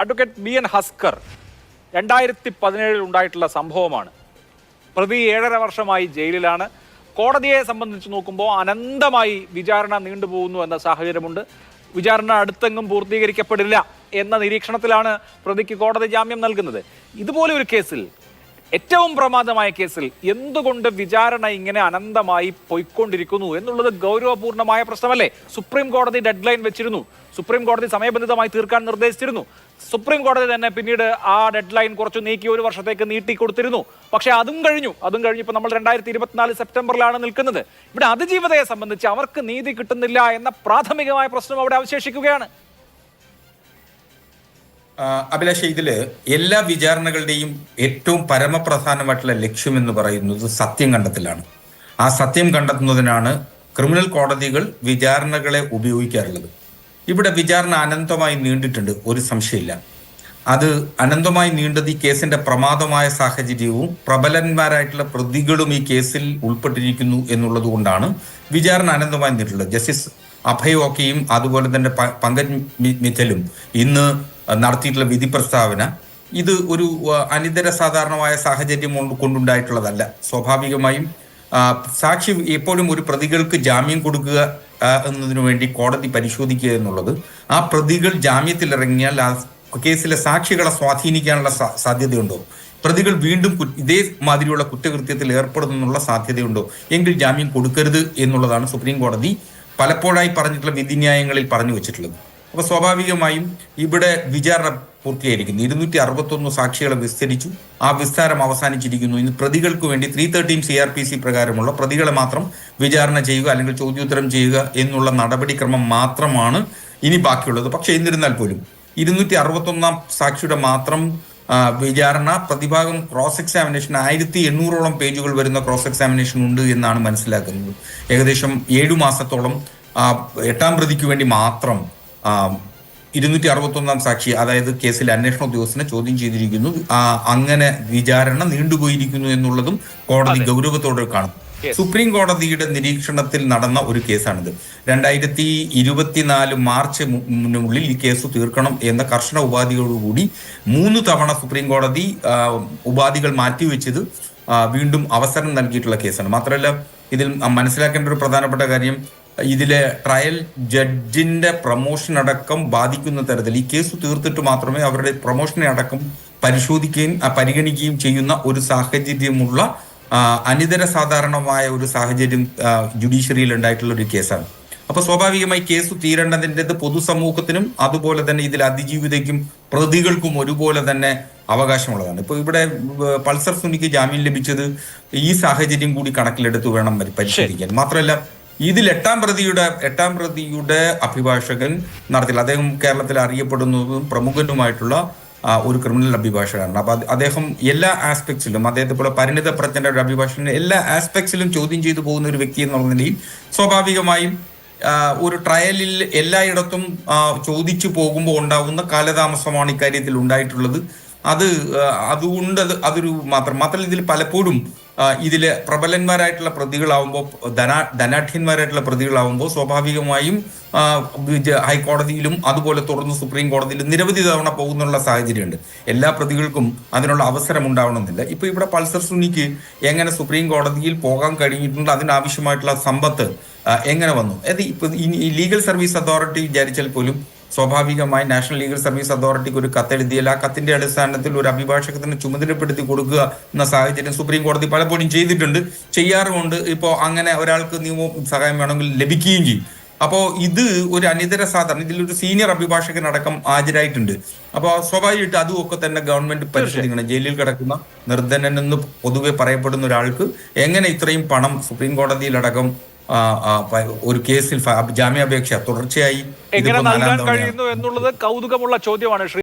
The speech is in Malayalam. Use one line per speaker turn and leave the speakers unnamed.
അഡ്വക്കേറ്റ് BN ഹസ്കർ 2017 ഉണ്ടായിട്ടുള്ള സംഭവമാണ്. പ്രതി 7.5 വർഷമായി ജയിലിലാണ്. കോടതിയെ സംബന്ധിച്ച് നോക്കുമ്പോൾ അനന്തമായി വിചാരണ നീണ്ടുപോകുന്നു എന്ന സാഹചര്യമുണ്ട്. വിചാരണ അടുത്തെങ്ങും പൂർത്തീകരിക്കപ്പെടില്ല എന്ന നിരീക്ഷണത്തിലാണ് പ്രതിക്ക് കോടതി ജാമ്യം നൽകുന്നത്. ഇതുപോലെ ഒരു കേസിൽ, ഏറ്റവും പ്രമാദമായ കേസിൽ എന്തുകൊണ്ട് വിചാരണ ഇങ്ങനെ അനന്തമായി പോയിക്കൊണ്ടിരിക്കുന്നു എന്നുള്ളത് ഗൗരവപൂർണമായ പ്രശ്നമല്ലേ? സുപ്രീം കോടതി ഡെഡ് ലൈൻ വെച്ചിരുന്നു. സുപ്രീം കോടതി സമയബന്ധിതമായി തീർക്കാൻ നിർദ്ദേശിച്ചിരുന്നു. സുപ്രീം കോടതി തന്നെ പിന്നീട് ആ ഡെഡ് ലൈൻ കുറച്ച് നീക്കി 1 വർഷത്തേക്ക് നീട്ടിക്കൊടുത്തിരുന്നു. പക്ഷേ അതും കഴിഞ്ഞു. ഇപ്പോൾ നമ്മൾ 2024 സെപ്റ്റംബറിലാണ് നിൽക്കുന്നത്. ഇവിടെ അതിജീവിതയെ സംബന്ധിച്ച് അവർക്ക് നീതി കിട്ടുന്നില്ല എന്ന പ്രാഥമികമായ പ്രശ്നം അവിടെ അവശേഷിക്കുകയാണ്.
അഭിലാഷ്, ഇതില് എല്ലാ വിചാരണകളുടെയും ഏറ്റവും പരമപ്രധാനമായിട്ടുള്ള ലക്ഷ്യം എന്ന് പറയുന്നത് സത്യം കണ്ടെത്തലാണ്. ആ സത്യം കണ്ടെത്തുന്നതിനാണ് ക്രിമിനൽ കോടതികൾ വിചാരണകളെ ഉപയോഗിക്കാറുള്ളത്. ഇവിടെ വിചാരണ അനന്തമായി നീണ്ടിട്ടുണ്ട്, ഒരു സംശയമില്ല. അത് അനന്തമായി നീണ്ടത് ഈ കേസിന്റെ പ്രമാദമായ സാഹചര്യവും പ്രബലന്മാരായിട്ടുള്ള പ്രതികളും ഈ കേസിൽ ഉൾപ്പെട്ടിരിക്കുന്നു എന്നുള്ളത് കൊണ്ടാണ് വിചാരണ അനന്തമായി നീണ്ടിട്ടുള്ളത്. ജസ്റ്റിസ് അഭയ് ഓക്കയും അതുപോലെ തന്നെ പങ്കജ് മിത്തലും ഇന്ന് നടത്തിയിട്ടുള്ള വിധി പ്രസ്താവന ഇത് ഒരു അനിതര സാധാരണമായ സാഹചര്യം കൊണ്ടുണ്ടായിട്ടുള്ളതല്ല. സ്വാഭാവികമായും സാക്ഷി എപ്പോഴും ഒരു പ്രതികൾക്ക് ജാമ്യം കൊടുക്കുക എന്നതിനു വേണ്ടി കോടതി പരിശോധിക്കുക എന്നുള്ളത്, ആ പ്രതികൾ ജാമ്യത്തിലിറങ്ങിയാൽ ആ കേസിലെ സാക്ഷികളെ സ്വാധീനിക്കാനുള്ള സാധ്യതയുണ്ടോ, പ്രതികൾ വീണ്ടും ഇതേ മാതിരിയുള്ള കുറ്റകൃത്യത്തിൽ ഏർപ്പെടുന്നുള്ള സാധ്യതയുണ്ടോ എങ്കിൽ ജാമ്യം കൊടുക്കരുത് എന്നുള്ളതാണ് സുപ്രീം കോടതി പലപ്പോഴായി പറഞ്ഞിട്ടുള്ള വിധിന്യായങ്ങളിൽ പറഞ്ഞു വെച്ചിട്ടുള്ളത്. അപ്പൊ സ്വാഭാവികമായും ഇവിടെ വിചാരണ പൂർത്തിയായിരിക്കുന്നു. 261 സാക്ഷികളെ വിസ്തരിച്ചു. ആ വിസ്താരം അവസാനിച്ചിരിക്കുന്നു. ഇന്ന് പ്രതികൾക്ക് വേണ്ടി 313 CRPC പ്രകാരമുള്ള പ്രതികളെ മാത്രം വിചാരണ ചെയ്യുക അല്ലെങ്കിൽ ചോദ്യോത്തരം ചെയ്യുക എന്നുള്ള നടപടിക്രമം മാത്രമാണ് ഇനി ബാക്കിയുള്ളത്. പക്ഷെ എന്നിരുന്നാൽ പോലും 261 സാക്ഷിയുടെ മാത്രം വിചാരണ പ്രതിഭാഗം ക്രോസ് എക്സാമിനേഷൻ 1800ഓളം പേജുകൾ വരുന്ന ക്രോസ് എക്സാമിനേഷൻ ഉണ്ട് എന്നാണ് മനസ്സിലാക്കുന്നത്. ഏകദേശം 7 മാസത്തോളം 8ാം പ്രതിക്ക് വേണ്ടി മാത്രം 261 സാക്ഷി, അതായത് കേസിലെ അന്വേഷണ ഉദ്യോഗസ്ഥനെ ചോദ്യം ചെയ്തിരിക്കുന്നു. അങ്ങനെ വിചാരണ നീണ്ടുപോയിരിക്കുന്നു എന്നുള്ളതും കോടതി ഗൗരവത്തോടെ കാണുന്നു. സുപ്രീം കോടതിയുടെ നിരീക്ഷണത്തിൽ നടന്ന ഒരു കേസാണിത്. 2024 മാർച്ചിനുള്ളിൽ ഈ കേസ് തീർക്കണം എന്ന കർശന ഉപാധികളോടുകൂടി 3 തവണ സുപ്രീം കോടതി ഉപാധികൾ മാറ്റിവെച്ചത് വീണ്ടും അവസരം നൽകിയിട്ടുള്ള കേസാണ്. മാത്രമല്ല, ഇതിൽ മനസ്സിലാക്കേണ്ട ഒരു പ്രധാനപ്പെട്ട കാര്യം, ഇതിലെ ട്രയൽ ജഡ്ജിന്റെ പ്രൊമോഷൻ അടക്കം ബാധിക്കുന്ന തരത്തിൽ ഈ കേസ് തീർത്തിട്ട് മാത്രമേ അവരുടെ പ്രൊമോഷനെ അടക്കം പരിശോധിക്കുകയും പരിഗണിക്കുകയും ചെയ്യുന്ന ഒരു സാഹചര്യമുള്ള അനിതര സാധാരണമായ ഒരു സാഹചര്യം ജുഡീഷ്യറിയിൽ ഉണ്ടായിട്ടുള്ള ഒരു കേസാണ്. അപ്പൊ സ്വാഭാവികമായി കേസ് തീരേണ്ടതിൻ്റെത് പൊതുസമൂഹത്തിനും അതുപോലെ തന്നെ ഇതിൽ അതിജീവിതയ്ക്കും പ്രതികൾക്കും ഒരുപോലെ തന്നെ അവകാശമുള്ളതാണ്. ഇപ്പൊ ഇവിടെ പൾസർ സുനിക്ക് ജാമ്യം ലഭിച്ചത് ഈ സാഹചര്യം കൂടി കണക്കിലെടുത്ത് വേണം പരിശോധിക്കാൻ. മാത്രമല്ല, ഇതിൽ 8ാം പ്രതിയുടെ അഭിഭാഷകൻ നടത്തില്ല. അദ്ദേഹം കേരളത്തിൽ അറിയപ്പെടുന്നതും പ്രമുഖനുമായിട്ടുള്ള ഒരു ക്രിമിനൽ അഭിഭാഷകനാണ്. അപ്പൊ അദ്ദേഹം എല്ലാ ആസ്പെക്ട്സിലും, അദ്ദേഹത്തെ പോലെ പരിണിത പ്രജ്ഞന്റെ ഒരു അഭിഭാഷകൻ എല്ലാ ആസ്പെക്ട്സിലും ചോദ്യം ചെയ്തു പോകുന്ന ഒരു വ്യക്തി എന്നുള്ള നിലയിൽ സ്വാഭാവികമായും ഒരു ട്രയലിൽ എല്ലായിടത്തും ചോദിച്ചു പോകുമ്പോൾ ഉണ്ടാകുന്ന കാലതാമസമാണ് ഇക്കാര്യത്തിൽ ഉണ്ടായിട്ടുള്ളത്. അതുകൊണ്ട് അതൊരു മാത്രമല്ല, ഇതിൽ പലപ്പോഴും ഇതിലെ പ്രബലന്മാരായിട്ടുള്ള പ്രതികളാവുമ്പോൾ, ധനാഠ്യന്മാരായിട്ടുള്ള പ്രതികളാവുമ്പോൾ സ്വാഭാവികമായും ഹൈക്കോടതിയിലും അതുപോലെ തുടർന്ന് സുപ്രീം കോടതിയിലും നിരവധി തവണ പോകുന്നുള്ള സാഹചര്യമുണ്ട്. എല്ലാ പ്രതികൾക്കും അതിനുള്ള അവസരം ഉണ്ടാവണമെന്നില്ല. ഇപ്പൊ ഇവിടെ പൾസർ സുനിക്ക് എങ്ങനെ സുപ്രീം കോടതിയിൽ പോകാൻ കഴിഞ്ഞിട്ടുണ്ട്, അതിനാവശ്യമായിട്ടുള്ള സമ്പത്ത് എങ്ങനെ വന്നു? ഇപ്പൊ ഈ ലീഗൽ സർവീസ് അതോറിറ്റി വിചാരിച്ചാൽ പോലും സ്വാഭാവികമായി നാഷണൽ ലീഗൽ സർവീസ് അതോറിറ്റിക്ക് ഒരു കത്തെഴുതിയാൽ ആ കത്തിന്റെ അടിസ്ഥാനത്തിൽ ഒരു അഭിഭാഷകത്തിന് ചുമതലപ്പെടുത്തി കൊടുക്കുക എന്ന സാഹചര്യം സുപ്രീം കോടതി പലപ്പോഴും ചെയ്തിട്ടുണ്ട്, ചെയ്യാറുമുണ്ട്. ഇപ്പോൾ അങ്ങനെ ഒരാൾക്ക് നിയമ സഹായം വേണമെങ്കിൽ ലഭിക്കുകയും ചെയ്യും. അപ്പോൾ ഇത് ഒരു അനിതര സാധാരണ, ഇതിലൊരു സീനിയർ അഭിഭാഷകനടക്കം ഹാജരായിട്ടുണ്ട്. അപ്പോൾ സ്വാഭാവികമായിട്ട് അതും ഒക്കെ തന്നെ ഗവൺമെന്റ് പരിശോധിക്കണം. ജയിലിൽ കിടക്കുന്ന നിർധനനെന്ന് പൊതുവെ പറയപ്പെടുന്ന ഒരാൾക്ക് എങ്ങനെ ഇത്രയും പണം സുപ്രീം കോടതിയിലടക്കം ഒരു കേസിൽ ജാമ്യാപേക്ഷ തുടർച്ചയായി
എങ്ങനെ നൽകാൻ കഴിയുന്നു എന്നുള്ളത് കൗതുകമുള്ള ചോദ്യമാണ്.